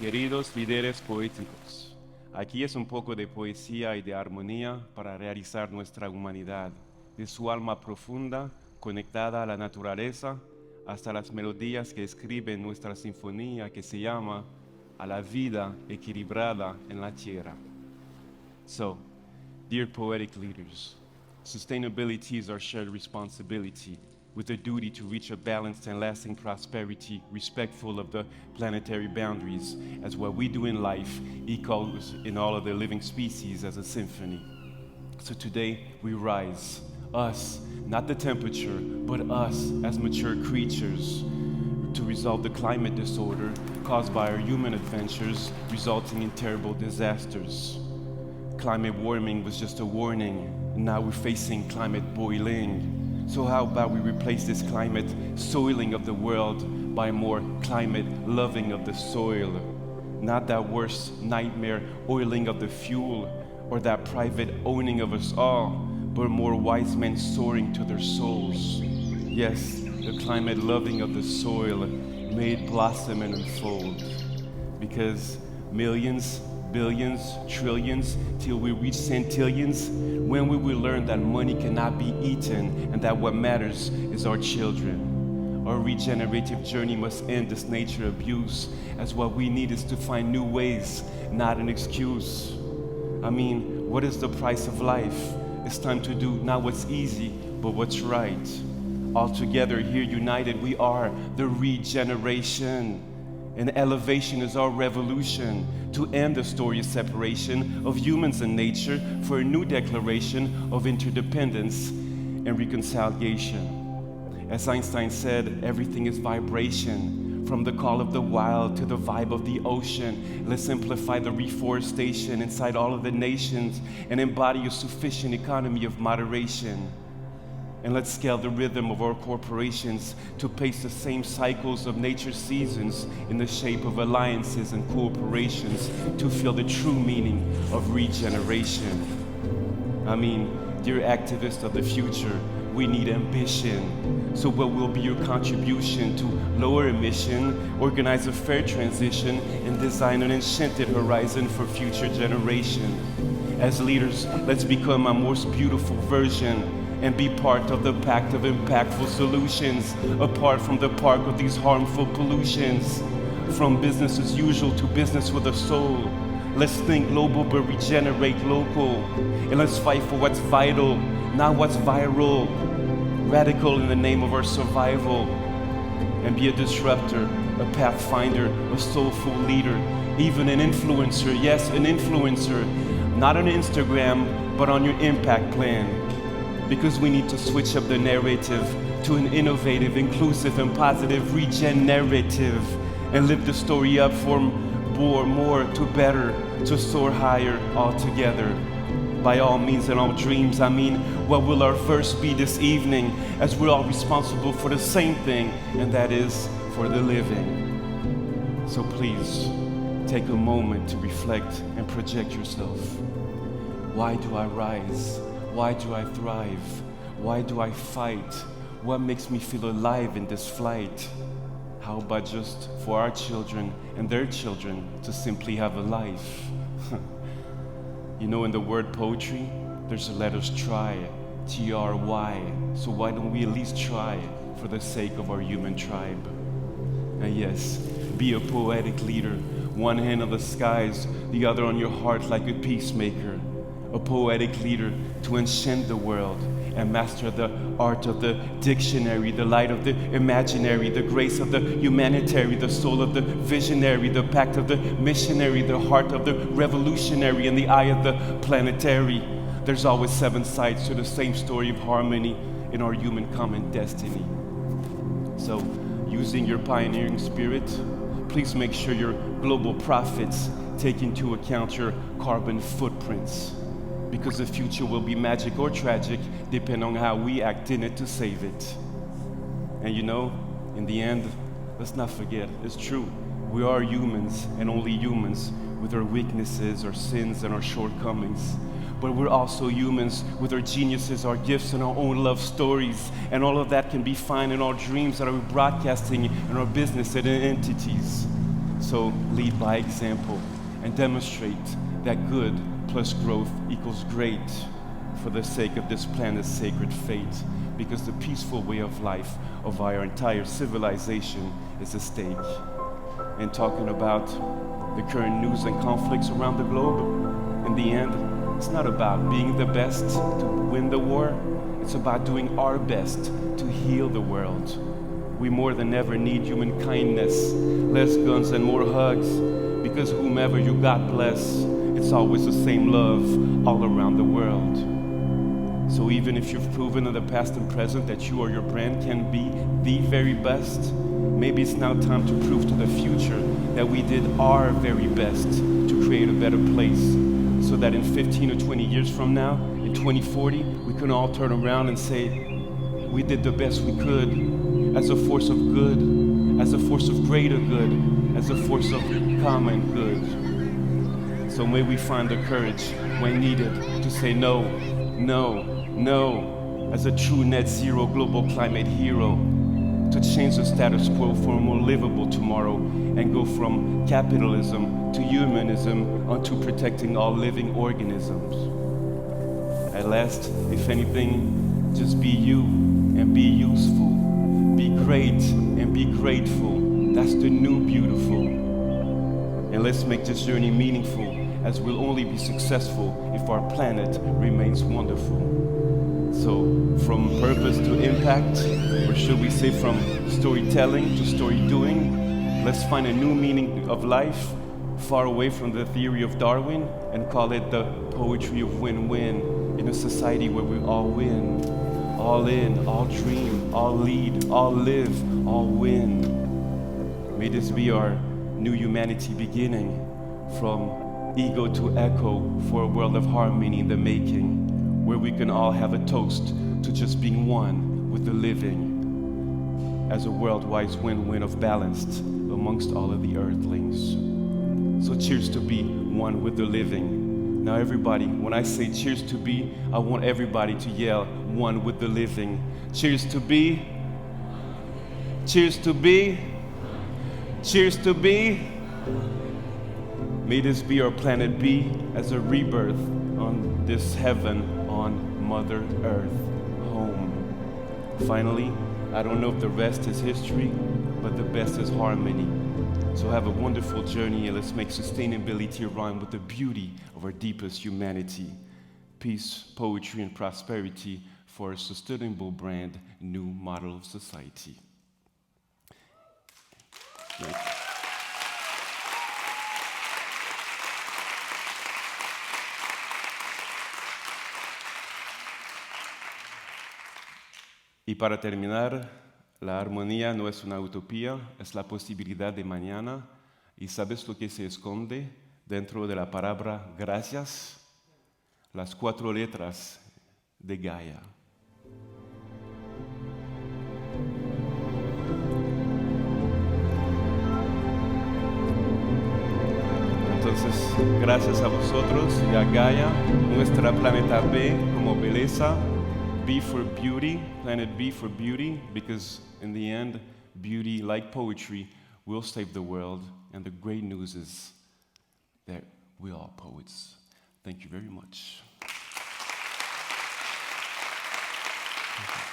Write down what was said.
Queridos líderes poéticos, aquí es un poco de poesía y de armonía para realizar nuestra humanidad, de su alma profunda, conectada a la naturaleza, hasta las melodías que escriben nuestra sinfonía que se llama A la vida equilibrada en la tierra. So, dear poetic leaders, sustainability is our shared responsibility, with a duty to reach a balanced and lasting prosperity, respectful of the planetary boundaries, as what we do in life echoes in all of the living species as a symphony. So today we rise, us, not the temperature, but us as mature creatures, to resolve the climate disorder caused by our human adventures, resulting in terrible disasters. Climate warming was just a warning, and now we're facing climate boiling. So how about we replace this climate soiling of the world by more climate loving of the soil? Not that worst nightmare oiling of the fuel, or that private owning of us all, but more wise men soaring to their souls. Yes, the climate loving of the soil made blossom and unfold. Because millions, billions, trillions, till we reach centillions, when we will learn that money cannot be eaten and that what matters is our children. Our regenerative journey must end this nature abuse, as what we need is to find new ways, not an excuse. I mean, what is the price of life? It's time to do not what's easy, but what's right. All together here united, we are the regeneration. And elevation is our revolution to end the story of separation of humans and nature for a new declaration of interdependence and reconciliation. As Einstein said, everything is vibration, from the call of the wild to the vibe of the ocean. Let's simplify the reforestation inside all of the nations and embody a sufficient economy of moderation. And let's scale the rhythm of our corporations to pace the same cycles of nature's seasons in the shape of alliances and cooperations to feel the true meaning of regeneration. I mean, dear activists of the future, we need ambition. So what will be your contribution to lower emission, organize a fair transition, and design an enchanted horizon for future generation? As leaders, let's become our most beautiful version and be part of the pact of impactful solutions, apart from the park of these harmful pollutions. From business as usual to business with a soul. Let's think global but regenerate local. And let's fight for what's vital, not what's viral. Radical in the name of our survival. And be a disruptor, a pathfinder, a soulful leader, even an influencer, yes, an influencer. Not on Instagram, but on your impact plan. Because we need to switch up the narrative to an innovative, inclusive, and positive regenerative, and lift the story up from more to better, to soar higher altogether. By all means and all dreams, I mean, what will our verse be this evening, as we're all responsible for the same thing, and that is for the living. So please, take a moment to reflect and project yourself. Why do I rise? Why do I thrive? Why do I fight? What makes me feel alive in this flight? How about just for our children and their children to simply have a life? You know, in the word poetry, there's the letters try, T-R-Y. So why don't we at least try for the sake of our human tribe? And yes, be a poetic leader. One hand on the skies, the other on your heart like a peacemaker. A poetic leader to enchant the world and master the art of the dictionary, the light of the imaginary, the grace of the humanitarian, the soul of the visionary, the pact of the missionary, the heart of the revolutionary, and the eye of the planetary. There's always 7 sides to the same story of harmony in our human common destiny. So, using your pioneering spirit, please make sure your global profits take into account your carbon footprints. Because the future will be magic or tragic, depending on how we act in it to save it. And you know, in the end, let's not forget, it's true, we are humans, and only humans, with our weaknesses, our sins, and our shortcomings. But we're also humans with our geniuses, our gifts, and our own love stories. And all of that can be found in our dreams that are broadcasting in our business and entities. So lead by example and demonstrate that good plus growth equals great for the sake of this planet's sacred fate, because the peaceful way of life of our entire civilization is at stake. And talking about the current news and conflicts around the globe, in the end, it's not about being the best to win the war, it's about doing our best to heal the world. We more than ever need human kindness, less guns and more hugs, because whomever you God bless, it's always the same love all around the world. So even if you've proven in the past and present that you or your brand can be the very best, maybe it's now time to prove to the future that we did our very best to create a better place, so that in 15 or 20 years from now, in 2040, we can all turn around and say, we did the best we could as a force of good, as a force of greater good, as a force of common good. So may we find the courage when needed to say no, no, no, as a true net zero global climate hero, to change the status quo for a more livable tomorrow and go from capitalism to humanism onto protecting all living organisms. At last, if anything, just be you and be useful. Be great and be grateful. That's the new beautiful. And let's make this journey meaningful, as we'll only be successful if our planet remains wonderful. So, from purpose to impact, or should we say from storytelling to story doing, let's find a new meaning of life, far away from the theory of Darwin, and call it the poetry of win-win, in a society where we all win. All in, all dream, all lead, all live, all win. May this be our new humanity beginning, from ego to echo, for a world of harmony in the making, where we can all have a toast to just being one with the living, as a worldwide win-win of balanced amongst all of the earthlings. So cheers to be one with the living. Now everybody, when I say cheers to be, I want everybody to yell one with the living. Cheers to be, cheers to be, cheers to be. May this be our planet B as a rebirth on this heaven on Mother Earth, home. Finally, I don't know if the rest is history, but the best is harmony. So have a wonderful journey, and let's make sustainability rhyme with the beauty of our deepest humanity. Peace, poetry, and prosperity for a sustainable brand, new model of society. Thank you. Y para terminar, la armonía no es una utopía, es la posibilidad de mañana. ¿Y sabes lo que se esconde dentro de la palabra gracias? Las 4 letras de Gaia. Entonces, gracias a vosotros y a Gaia, nuestra planeta B como belleza. B for beauty, planet B for beauty, because in the end, beauty, like poetry, will save the world. And the great news is that we are poets. Thank you very much. Thank you.